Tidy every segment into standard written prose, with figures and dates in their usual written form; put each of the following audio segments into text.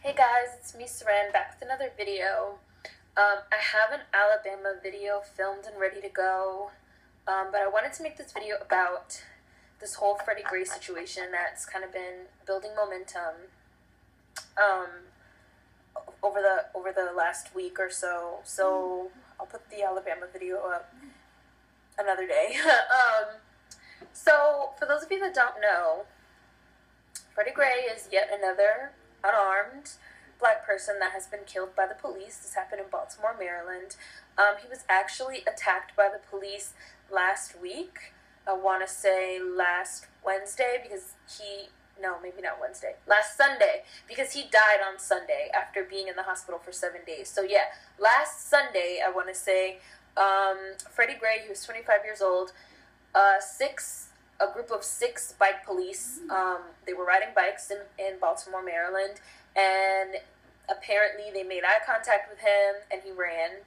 Hey guys, it's me, Seren, back with another video. I have an Alabama video filmed and ready to go, but I wanted to make this video about this whole Freddie Gray situation that's kind of been building momentum over the last week or so. So I'll put the Alabama video up another day. So for those of you that don't know, Freddie Gray is yet another unarmed black person that has been killed by the police. This happened in Baltimore, Maryland. He was actually attacked by the police last week. I want to say last Wednesday because maybe not Wednesday. Last Sunday, because he died on Sunday after being in the hospital for 7 days. So yeah, last Sunday, I want to say, Freddie Gray, he was 25 years old, a group of 6 bike police, they were riding bikes in Baltimore, Maryland, and apparently they made eye contact with him, and he ran,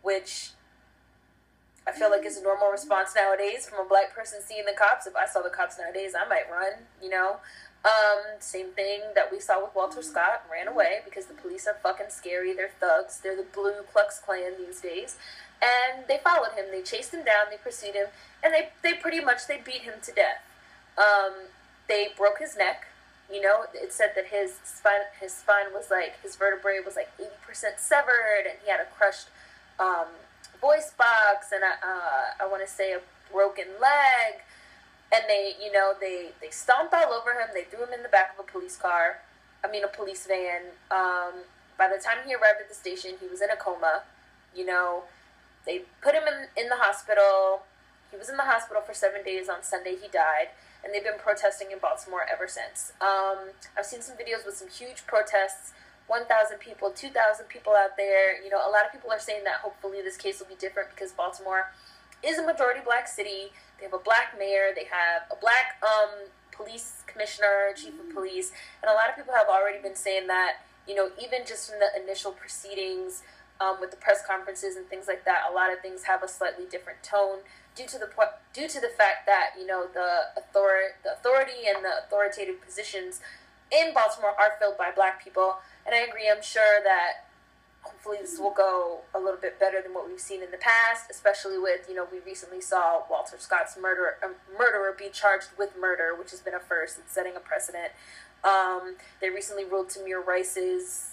which I feel like is a normal response nowadays from a black person seeing the cops. If I saw the cops nowadays, I might run, you know. Same thing that we saw with Walter Scott, ran away because the police are fucking scary. They're thugs. They're the Blue Klux Klan these days. And they followed him. They chased him down. They pursued him. And they pretty much, they beat him to death. They broke his neck. You know, it said that his spine was like, his vertebrae was like 80% severed. And he had a crushed voice box. And I want to say a broken leg. And they stomped all over him. They threw him in the back of a police van. By the time he arrived at the station, he was in a coma. You know, they put him in the hospital. He was in the hospital for 7 days. On Sunday, he died. And they've been protesting in Baltimore ever since. I've seen some videos with some huge protests. 1,000 people, 2,000 people out there. You know, a lot of people are saying that hopefully this case will be different because Baltimore is a majority black city. They have a black mayor. They have a black police commissioner, chief of police. And a lot of people have already been saying that, you know, even just from the initial proceedings with the press conferences and things like that, a lot of things have a slightly different tone due to the fact that, you know, the authority and the authoritative positions in Baltimore are filled by black people. And I agree. I'm sure that hopefully this will go a little bit better than what we've seen in the past, especially with, you know, we recently saw Walter Scott's murderer be charged with murder, which has been a first. It's setting a precedent. They recently ruled Tamir Rice's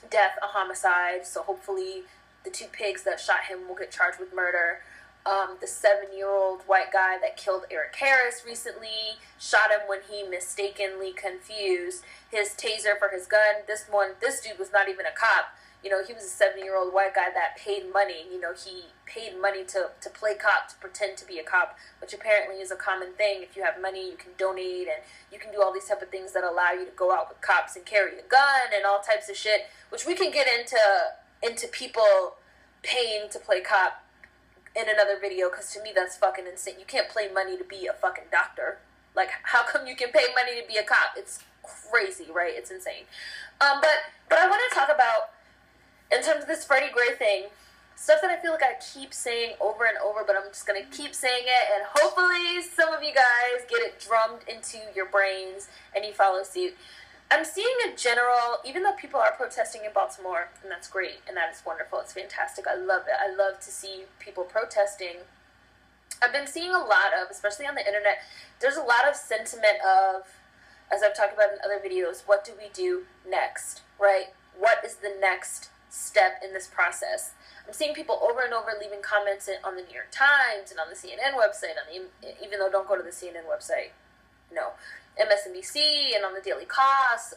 death a homicide, so hopefully the 2 pigs that shot him will get charged with murder. The 7-year-old white guy that killed Eric Harris recently shot him when he mistakenly confused his taser for his gun. This dude was not even a cop. You know, he was a 7-year-old white guy that paid money. You know, he paid money to play cop, to pretend to be a cop, which apparently is a common thing. If you have money, you can donate, and you can do all these type of things that allow you to go out with cops and carry a gun and all types of shit, which we can get into people paying to play cop in another video, because to me that's fucking insane. You can't pay money to be a fucking doctor. Like, how come you can pay money to be a cop? It's crazy, right? It's insane. But I want to talk about, in terms of this Freddie Gray thing, stuff that I feel like I keep saying over and over, but I'm just going to keep saying it, and hopefully some of you guys get it drummed into your brains and you follow suit. I'm seeing a general, even though people are protesting in Baltimore, and that's great, and that is wonderful, it's fantastic, I love it, I love to see people protesting. I've been seeing a lot of, especially on the internet, there's a lot of sentiment of, as I've talked about in other videos, what do we do next, right? What is the next step in this process? I'm seeing people over and over leaving comments on the New York Times and on the CNN website, even though don't go to the CNN website, no, MSNBC and on the Daily Kos,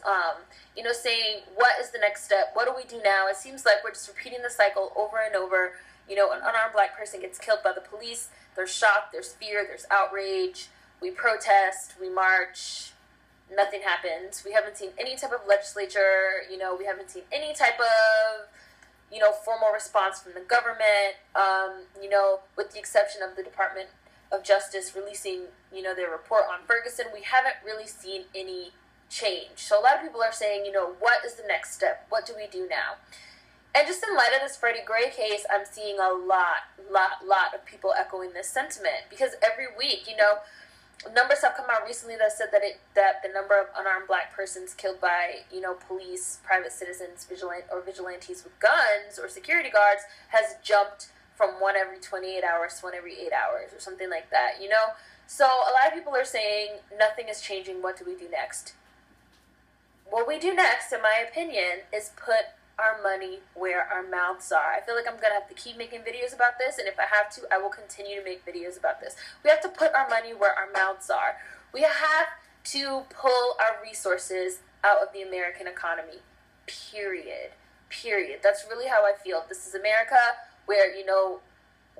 you know, saying, what is the next step? What do we do now? It seems like we're just repeating the cycle over and over. You know, an unarmed black person gets killed by the police. There's shock, there's fear, there's outrage. We protest, we march. Nothing happens. We haven't seen any type of legislature. You know, we haven't seen any type of, you know, formal response from the government. You know, with the exception of the Department of Justice releasing, you know, their report on Ferguson, we haven't really seen any change. So a lot of people are saying, you know, what is the next step? What do we do now? And just in light of this Freddie Gray case, I'm seeing a lot of people echoing this sentiment, because every week, you know, numbers have come out recently that said that the number of unarmed black persons killed by, police, private citizens, vigilantes with guns or security guards has jumped from one every 28 hours to one every 8 hours or something like that, So a lot of people are saying nothing is changing. What do we do next? What we do next, in my opinion, is put our money where our mouths are. I feel like I'm going to have to keep making videos about this, and if I have to, I will continue to make videos about this. We have to put our money where our mouths are. We have to pull our resources out of the American economy. Period. That's really how I feel. This is America, where,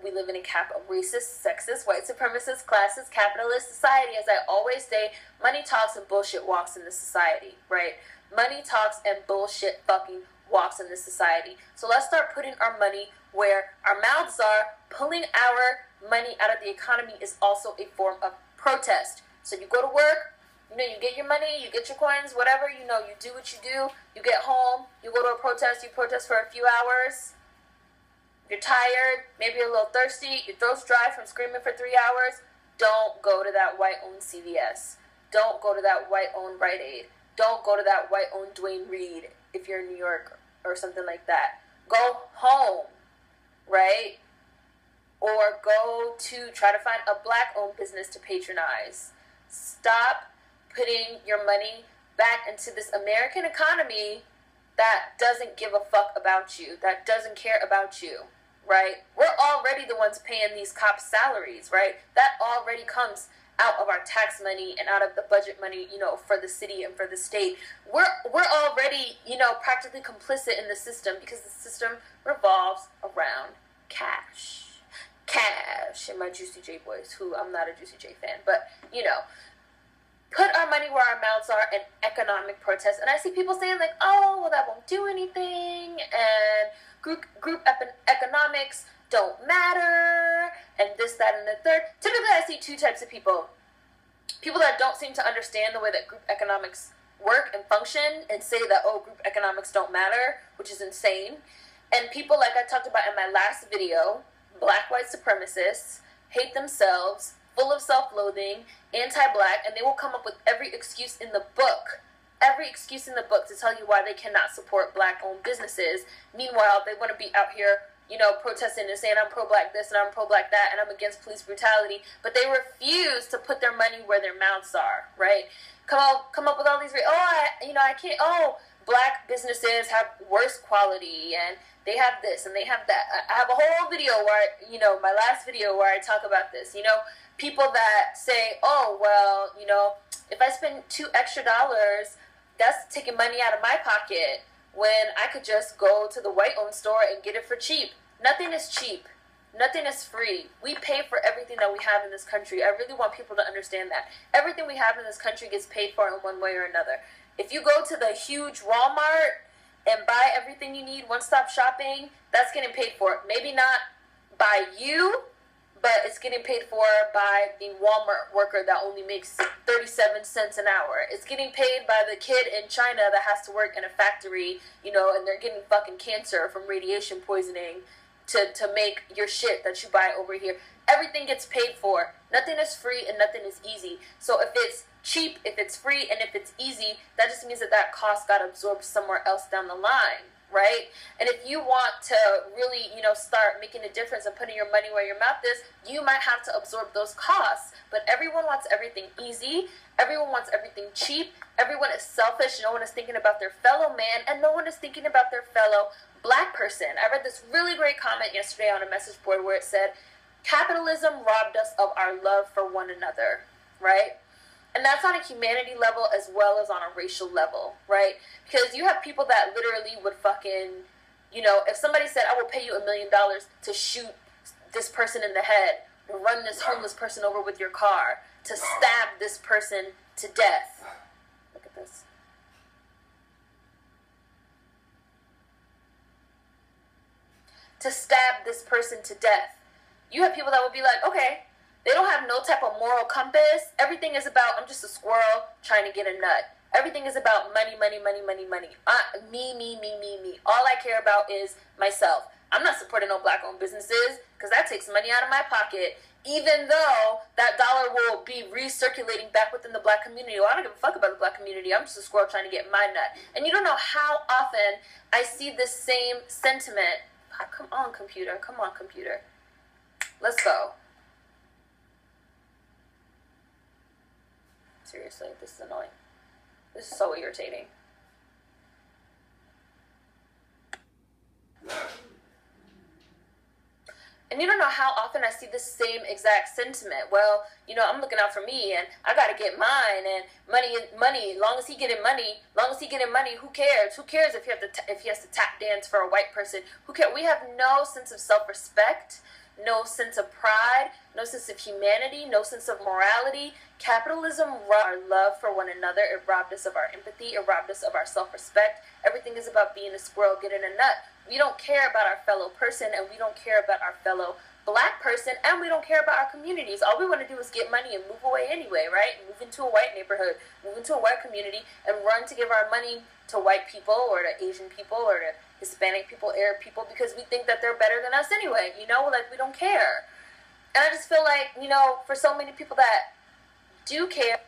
we live in a racist, sexist, white supremacist, classist, capitalist society. As I always say, money talks and bullshit walks in this society, right? Money talks and bullshit fucking walks in this society. So let's start putting our money where our mouths are. Pulling our money out of the economy is also a form of protest. So you go to work, you get your money, you get your coins, whatever, you do what you do. You get home, you go to a protest, you protest for a few hours. You're tired, maybe you're a little thirsty, your throat's dry from screaming for 3 hours. Don't go to that white-owned CVS. Don't go to that white-owned Rite Aid. Don't go to that white-owned Duane Reade if you're in New York or something like that. Go home, right? Or go to try to find a black-owned business to patronize. Stop putting your money back into this American economy that doesn't give a fuck about you, that doesn't care about you, right? We're already the ones paying these cops' salaries, right? That already comes out of our tax money and out of the budget money, for the city and for the state. We're already, practically complicit in the system because the system revolves around cash. Cash, and my Juicy J boys, who I'm not a Juicy J fan, but, put our money where our mouths are in economic protest. And I see people saying like, oh, well, that won't do anything, and group economics don't matter, and this, that, and the third. Typically, I see two types of people. People that don't seem to understand the way that group economics work and function and say that, oh, group economics don't matter, which is insane. And people, like I talked about in my last video, black white supremacists, hate themselves, full of self-loathing, anti-black, and they will come up with every excuse in the book to tell you why they cannot support black-owned businesses. Meanwhile, they want to be out here, protesting and saying I'm pro-black this and I'm pro-black that and I'm against police brutality, but they refuse to put their money where their mouths are, right? Come up with all these, I can't, black businesses have worse quality and they have this and they have that. I have a whole video where, my last video where I talk about this, people that say, oh, well, if I spend $2 extra, that's taking money out of my pocket when I could just go to the white-owned store and get it for cheap. Nothing is cheap. Nothing is free. We pay for everything that we have in this country. I really want people to understand that. Everything we have in this country gets paid for in one way or another. If you go to the huge Walmart and buy everything you need, one-stop shopping, that's getting paid for. Maybe not by you, but it's getting paid for by the Walmart worker that only makes 37 cents an hour. It's getting paid by the kid in China that has to work in a factory, and they're getting fucking cancer from radiation poisoning to make your shit that you buy over here. Everything gets paid for. Nothing is free and nothing is easy. So if it's cheap, if it's free, and if it's easy, that just means that cost got absorbed somewhere else down the line. Right? And if you want to really, start making a difference and putting your money where your mouth is, you might have to absorb those costs. But everyone wants everything easy. Everyone wants everything cheap. Everyone is selfish. No one is thinking about their fellow man, and no one is thinking about their fellow black person. I read this really great comment yesterday on a message board where it said, capitalism robbed us of our love for one another, right? And that's on a humanity level as well as on a racial level, right? Because you have people that literally would fucking, if somebody said, I will pay you $1 million to shoot this person in the head, to run this homeless person over with your car, to stab this person to death. Look at this. To stab this person to death. You have people that would be like, okay, they don't have no type of moral compass. Everything is about, I'm just a squirrel trying to get a nut. Everything is about money, money, money, money, money. Me. All I care about is myself. I'm not supporting no black-owned businesses because that takes money out of my pocket, even though that dollar will be recirculating back within the black community. Well, I don't give a fuck about the black community. I'm just a squirrel trying to get my nut. And you don't know how often I see this same sentiment. Oh, come on, computer. Come on, computer. Let's go. Seriously, this is annoying. This is so irritating. And you don't know how often I see the same exact sentiment. Well, you know, I'm looking out for me, and I gotta get mine, and money. Long as he getting money, who cares? Who cares if he has to tap dance for a white person? Who cares? We have no sense of self-respect, no sense of pride, no sense of humanity, no sense of morality. Capitalism robbed our love for one another. It robbed us of our empathy. It robbed us of our self-respect. Everything is about being a squirrel, getting a nut. We don't care about our fellow person, and we don't care about our fellow black person, and we don't care about our communities. All we want to do is get money and move away anyway, right? Move into a white neighborhood, move into a white community, and run to give our money to white people or to Asian people or to Hispanic people, Arab people, because we think that they're better than us anyway, you know? Like, we don't care. And I just feel like, you know, for so many people that do care,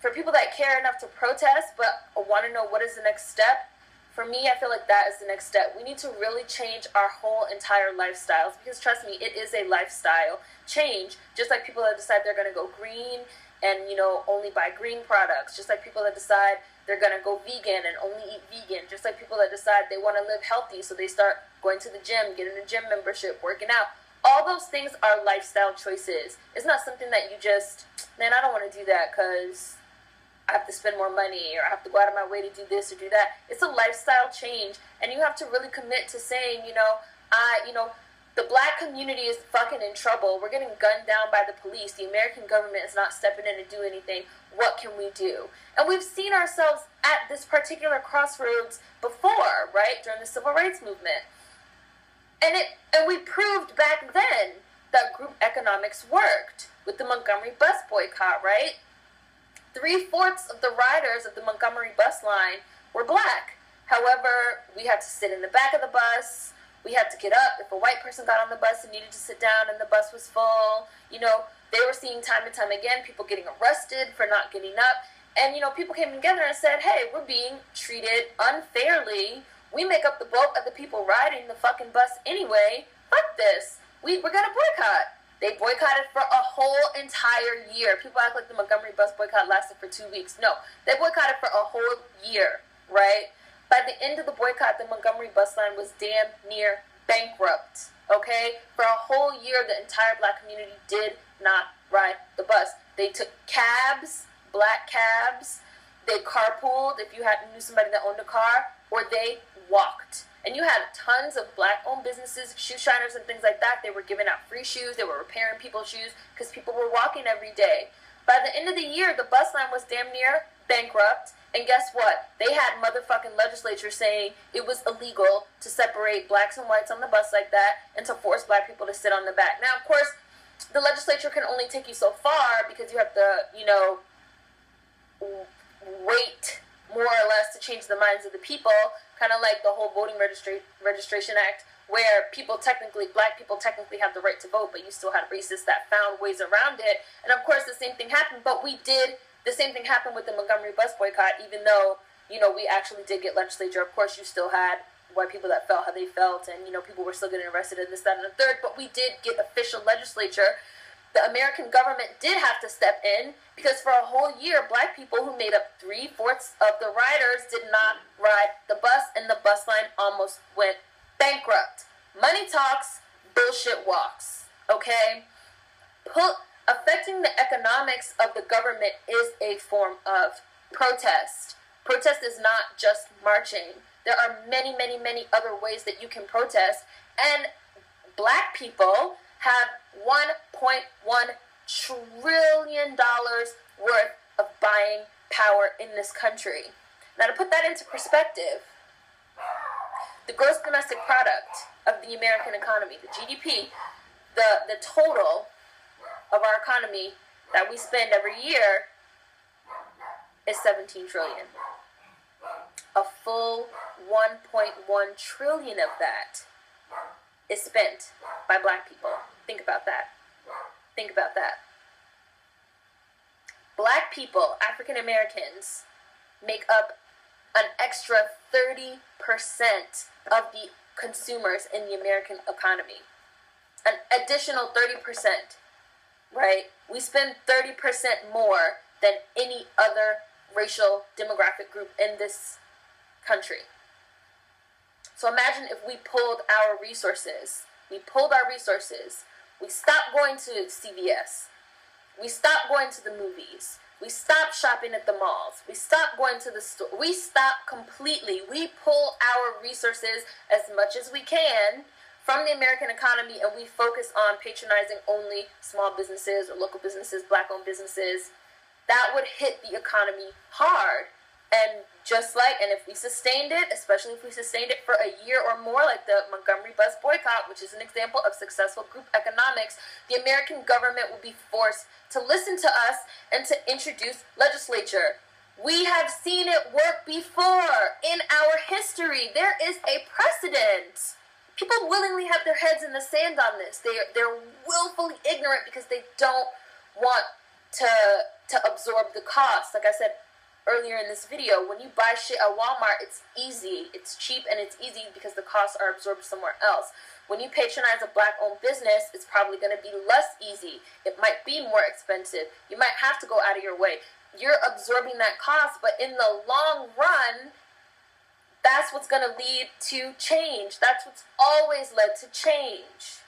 for people that care enough to protest but want to know what is the next step, for me, I feel like that is the next step. We need to really change our whole entire lifestyles, because trust me, it is a lifestyle change. Just like people that decide they're going to go green and, you know, only buy green products. Just like people that decide they're going to go vegan and only eat vegan. Just like people that decide they want to live healthy, so they start going to the gym, getting a gym membership, working out. All those things are lifestyle choices. It's not something that you just, man, I don't want to do that because I have to spend more money, or I have to go out of my way to do this or do that. It's a lifestyle change, and you have to really commit to saying, the black community is fucking in trouble. We're getting gunned down by the police. The American government is not stepping in to do anything. What can we do? And we've seen ourselves at this particular crossroads before, right, during the civil rights movement. And we proved back then that group economics worked with the Montgomery bus boycott, right? 3/4 of the riders of the Montgomery bus line were black. However, we had to sit in the back of the bus. We had to get up. If a white person got on the bus and needed to sit down and the bus was full, you know, they were seeing time and time again people getting arrested for not getting up. And, you know, people came together and said, hey, we're being treated unfairly. We make up the bulk of the people riding the fucking bus anyway. Fuck this. We're going to boycott. They boycotted for a whole entire year. People act like the Montgomery bus boycott lasted for 2 weeks. No, they boycotted for a whole year, right? By the end of the boycott, the Montgomery bus line was damn near bankrupt, okay? For a whole year, the entire black community did not ride the bus. They took cabs, black cabs. They carpooled if you knew somebody that owned a car, or they walked. And you had tons of black-owned businesses, shoe shiners and things like that. They were giving out free shoes. They were repairing people's shoes because people were walking every day. By the end of the year, the bus line was damn near bankrupt. And guess what? They had motherfucking legislature saying it was illegal to separate blacks and whites on the bus like that and to force black people to sit on the back. Now, of course, the legislature can only take you so far because you have to, you know, wait more or less to change the minds of the people, kind of like the whole voting registration act, where black people technically have the right to vote, but you still had racists that found ways around it. And of course the same thing happened, but the same thing happened with the Montgomery bus boycott, even though, you know, we actually did get legislature. Of course you still had white people that felt how they felt, and, you know, people were still getting arrested and this, that, and the third, but we did get official legislature. The American government did have to step in because for a whole year, black people who made up 3/4 of the riders did not ride the bus, and the bus line almost went bankrupt. Money talks, bullshit walks, okay? Affecting the economics of the government is a form of protest. Protest is not just marching. There are many, many, many other ways that you can protest, and black people have $1.1 trillion worth of buying power in this country. Now, to put that into perspective, the gross domestic product of the American economy, the GDP, the total of our economy that we spend every year is $17 trillion. A full $1.1 trillion of that is spent by black people. Think about that. Think about that. Black people, African Americans, make up an extra 30% of the consumers in the American economy. An additional 30%, right? We spend 30% more than any other racial demographic group in this country. So imagine if we pulled our resources. We stopped going to CVS. We stopped going to the movies. We stopped shopping at the malls. We stopped going to the store. We stopped completely. We pull our resources as much as we can from the American economy, and we focus on patronizing only small businesses or local businesses, black-owned businesses. That would hit the economy hard. And if we sustained it, especially if we sustained it for a year or more, like the Montgomery bus boycott, which is an example of successful group economics, the American government would be forced to listen to us and to introduce legislature. We have seen it work before in our history. There is a precedent. People willingly have their heads in the sand on this. They're willfully ignorant because they don't want to absorb the cost. Like I said earlier in this video, when you buy shit at Walmart, it's easy, it's cheap, and it's easy because the costs are absorbed somewhere else. When you patronize a black-owned business, it's probably going to be less easy. It might be more expensive. You might have to go out of your way. You're absorbing that cost, but in the long run, that's what's going to lead to change. That's what's always led to change.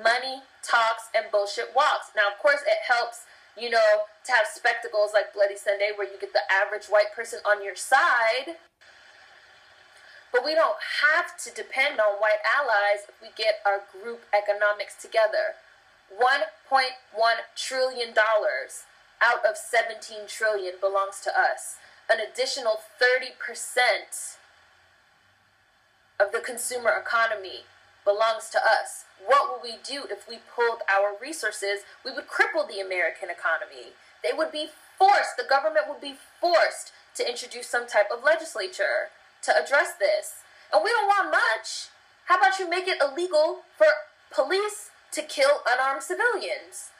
Money talks and bullshit walks. Now, of course, it helps, to have spectacles like Bloody Sunday where you get the average white person on your side. But we don't have to depend on white allies if we get our group economics together. $1.1 trillion out of $17 trillion belongs to us. An additional 30% of the consumer economy belongs to us. What would we do if we pulled our resources? We would cripple the American economy. They would be forced, the government would be forced to introduce some type of legislature to address this. And we don't want much. How about you make it illegal for police to kill unarmed civilians?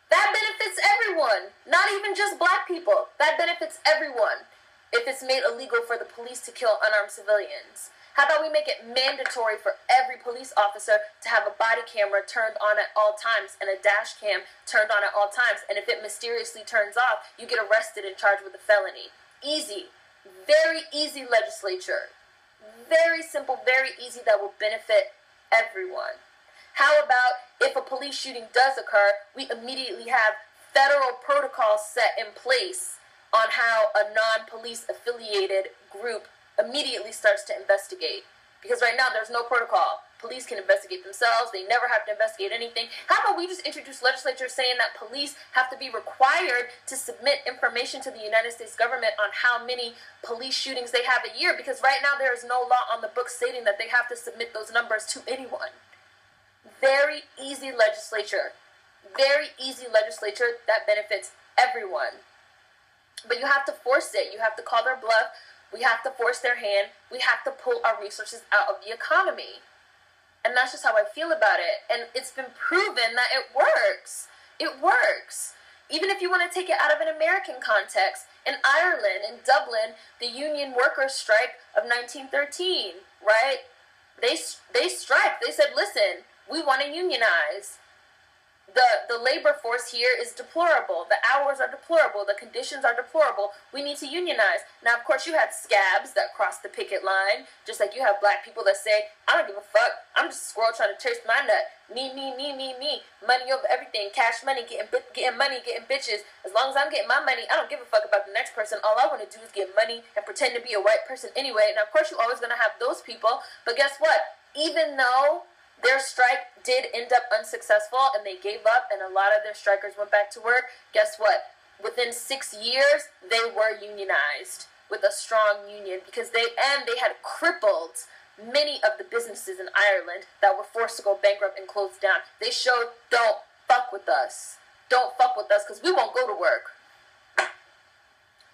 That benefits everyone, not even just black people. That benefits everyone if it's made illegal for the police to kill unarmed civilians. How about we make it mandatory for every police officer to have a body camera turned on at all times and a dash cam turned on at all times, and if it mysteriously turns off, you get arrested and charged with a felony. Easy. Very easy legislature. Very simple, very easy, that will benefit everyone. How about if a police shooting does occur, we immediately have federal protocols set in place on how a non-police affiliated group immediately starts to investigate. Because right now there's no protocol. Police can investigate themselves. They never have to investigate anything. How about we just introduce legislature saying that police have to be required to submit information to the United States government on how many police shootings they have a year? Because right now there is no law on the books stating that they have to submit those numbers to anyone. Very easy legislature. Very easy legislature that benefits everyone. But you have to force it. You have to call their bluff. We have to force their hand. We have to pull our resources out of the economy. And that's just how I feel about it. And it's been proven that it works. It works. Even if you want to take it out of an American context, in Ireland, in Dublin, the union workers' strike of 1913, right? They striked. They said, listen, we want to unionize. The labor force here is deplorable. The hours are deplorable. The conditions are deplorable. We need to unionize. Now, of course, you had scabs that crossed the picket line, just like you have black people that say, I don't give a fuck. I'm just a squirrel trying to chase my nut. Me. Money over everything. Cash money, getting money, getting bitches. As long as I'm getting my money, I don't give a fuck about the next person. All I want to do is get money and pretend to be a white person anyway. Now, of course, you're always going to have those people. But guess what? Even though their strike did end up unsuccessful and they gave up and a lot of their strikers went back to work, guess what? Within 6 years, they were unionized with a strong union because they had crippled many of the businesses in Ireland that were forced to go bankrupt and close down. They showed, don't fuck with us. Don't fuck with us because we won't go to work.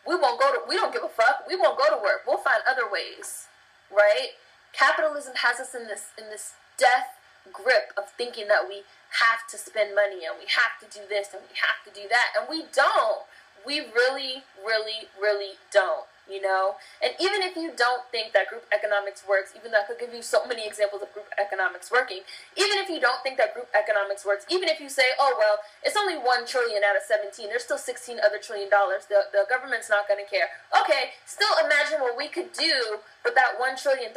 We don't give a fuck. We won't go to work. We'll find other ways, right? Capitalism has us in this death grip of thinking that we have to spend money and we have to do this and we have to do that, and we don't. We really, really, really don't, you know? And even if you don't think that group economics works, even though I could give you so many examples of group economics working, even if you don't think that group economics works, even if you say, oh, well, it's only 1 trillion out of 17, there's still 16 other trillion dollars, the government's not going to care. Okay, still imagine what we could do with that $1 trillion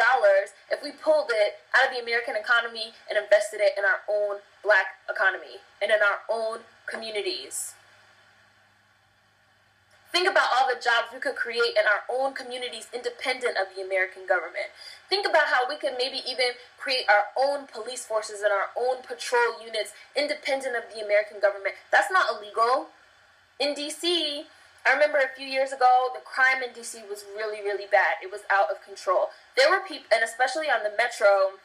if we pulled it out of the American economy and invested it in our own black economy and in our own communities. Think about all the jobs we could create in our own communities independent of the American government. Think about how we could maybe even create our own police forces and our own patrol units independent of the American government. That's not illegal. In D.C., I remember a few years ago, the crime in D.C. was really, really bad. It was out of control. There were people, and especially on the metro,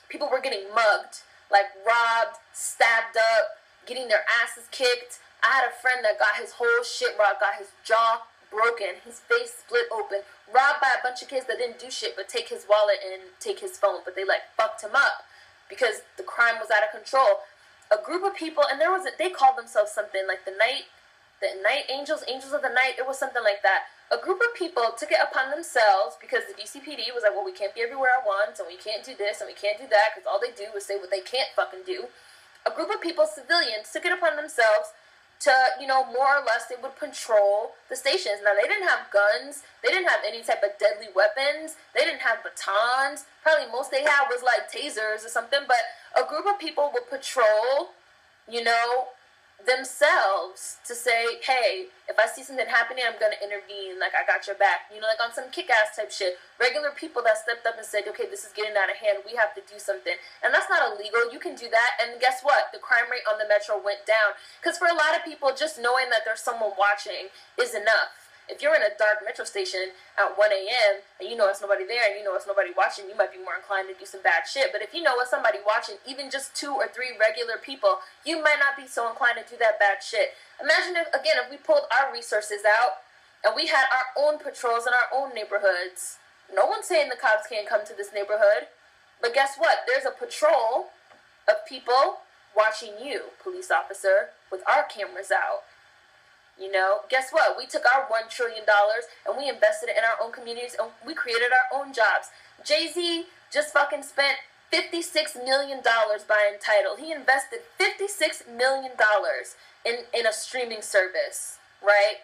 people were getting mugged, like robbed, stabbed up, getting their asses kicked. I had a friend that got his whole shit robbed, got his jaw broken, his face split open, robbed by a bunch of kids that didn't do shit but take his wallet and take his phone. But they like fucked him up because the crime was out of control. A group of people, and they called themselves something like the night angels, angels of the night. It was something like that. A group of people took it upon themselves because the DCPD was like, well, we can't be everywhere at once, and we can't do this and we can't do that because all they do is say what they can't fucking do. A group of people, civilians, took it upon themselves to, you know, more or less they would patrol the stations. Now, they didn't have guns. They didn't have any type of deadly weapons. They didn't have batons. Probably most they had was, like, tasers or something. But a group of people would patrol, you know, themselves to say, hey, if I see something happening, I'm going to intervene. Like, I got your back. You know, like on some kick-ass type shit. Regular people that stepped up and said, okay, this is getting out of hand. We have to do something. And that's not illegal. You can do that. And guess what? The crime rate on the metro went down. Because for a lot of people, just knowing that there's someone watching is enough. If you're in a dark metro station at 1 a.m. and you know it's nobody there and you know it's nobody watching, you might be more inclined to do some bad shit. But if you know it's somebody watching, even just 2 or 3 regular people, you might not be so inclined to do that bad shit. Imagine if we pulled our resources out and we had our own patrols in our own neighborhoods. No one's saying the cops can't come to this neighborhood. But guess what? There's a patrol of people watching you, police officer, with our cameras out. You know, guess what? We took our $1 trillion and we invested it in our own communities and we created our own jobs. Jay-Z just fucking spent $56 million buying Tidal. He invested $56 million in a streaming service, right?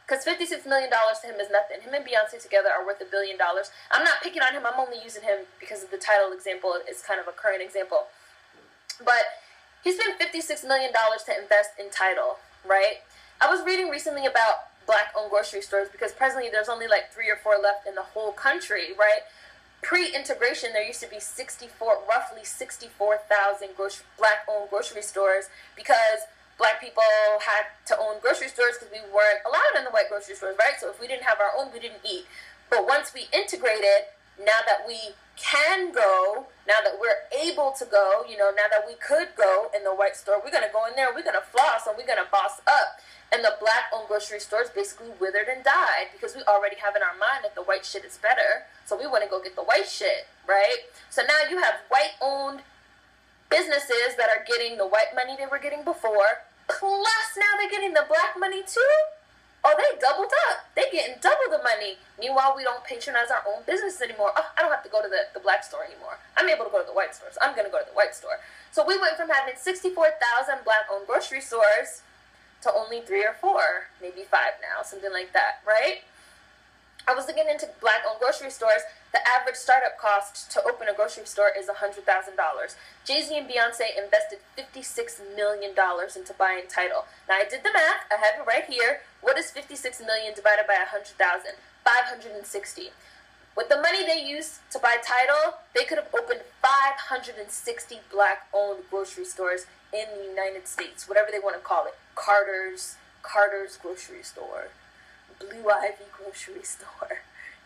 Because $56 million to him is nothing. Him and Beyonce together are worth $1 billion. I'm not picking on him. I'm only using him because of the Tidal example. It's kind of a current example. But he spent $56 million to invest in Tidal, right? I was reading recently about black-owned grocery stores because presently there's only like 3 or 4 left in the whole country, right? Pre-integration, there used to be roughly 64,000 black-owned grocery stores because black people had to own grocery stores because we weren't allowed in the white grocery stores, right? So if we didn't have our own, we didn't eat. But once we integrated, now that we can go, now that we're able to go, you know, now that we could go in the white store, we're going to go in there, we're going to floss, and we're going to boss up. And the black-owned grocery stores basically withered and died because we already have in our mind that the white shit is better, so we want to go get the white shit, right? So now you have white-owned businesses that are getting the white money they were getting before, plus now they're getting the black money too? Oh, they doubled up. They're getting double the money. Meanwhile, we don't patronize our own business anymore. Oh, I don't have to go to the black store anymore. I'm able to go to the white stores. I'm going to go to the white store. So we went from having 64,000 black-owned grocery stores to only 3 or 4, maybe 5 now, something like that, right? I was looking into black-owned grocery stores. The average startup cost to open a grocery store is $100,000. Jay-Z and Beyonce invested $56 million into buying Tidal. Now, I did the math. I have it right here. What is $56 million divided by 100,000? 560. With the money they used to buy Tidal, they could have opened 560 black-owned grocery stores in the United States, whatever they want to call it. Carter's grocery store, Blue Ivy grocery store,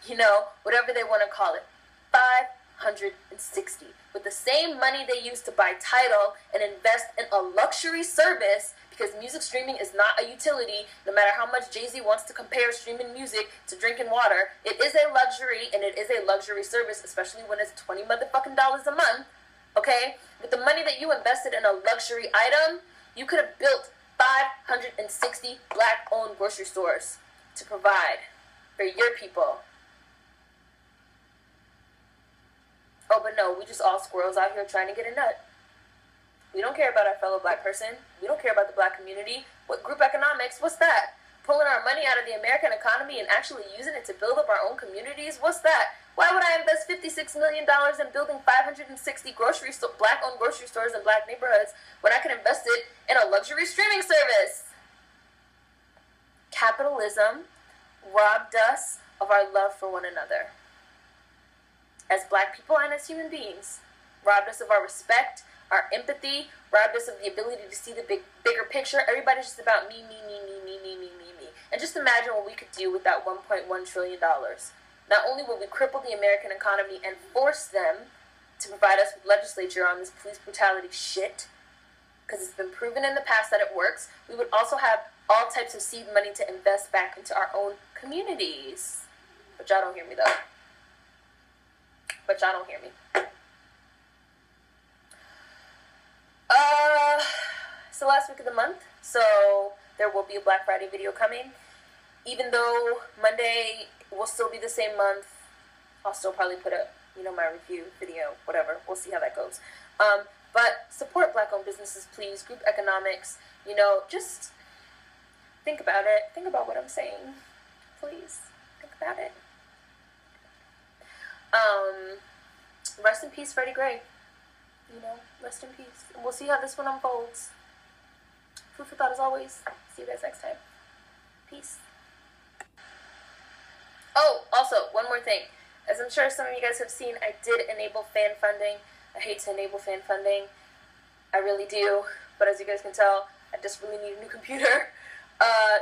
you know, whatever they want to call it. 560. With the same money they used to buy Tidal and invest in a luxury service, because music streaming is not a utility, no matter how much Jay-Z wants to compare streaming music to drinking water, it is a luxury, and it is a luxury service, especially when it's $20 motherfucking dollars a month. Okay? With the money that you invested in a luxury item, you could have built 560 black-owned grocery stores to provide for your people. Oh, but no, we just all squirrels out here trying to get a nut. We don't care about our fellow black person. We don't care about the black community. What group economics? What's that? Pulling our money out of the American economy and actually using it to build up our own communities? What's that? Why would I invest $56 million in building 560 black-owned grocery stores in black neighborhoods when I can invest it in a luxury streaming service? Capitalism robbed us of our love for one another as black people and as human beings. Robbed us of our respect, our empathy, robbed us of the ability to see the bigger picture. Everybody's just about me. And just imagine what we could do with that $1.1 trillion. Not only will we cripple the American economy and force them to provide us with legislature on this police brutality shit, because it's been proven in the past that it works, we would also have all types of seed money to invest back into our own communities. But y'all don't hear me, though. It's the last week of the month, so there will be a Black Friday video coming. Even though Monday will still be the same month, I'll still probably put up, my review video, whatever. We'll see how that goes. But support black-owned businesses, please. Group economics, just think about it. Think about what I'm saying. Please, think about it. Rest in peace, Freddie Gray. Rest in peace. And we'll see how this one unfolds. Food for thought as always. See you guys next time. Peace. Oh, also, one more thing. As I'm sure some of you guys have seen, I did enable fan funding. I hate to enable fan funding. I really do. But as you guys can tell, I just really need a new computer.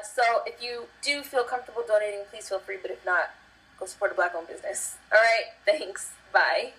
So if you do feel comfortable donating, please feel free. But if not, go support a black-owned business. All right? Thanks. Bye.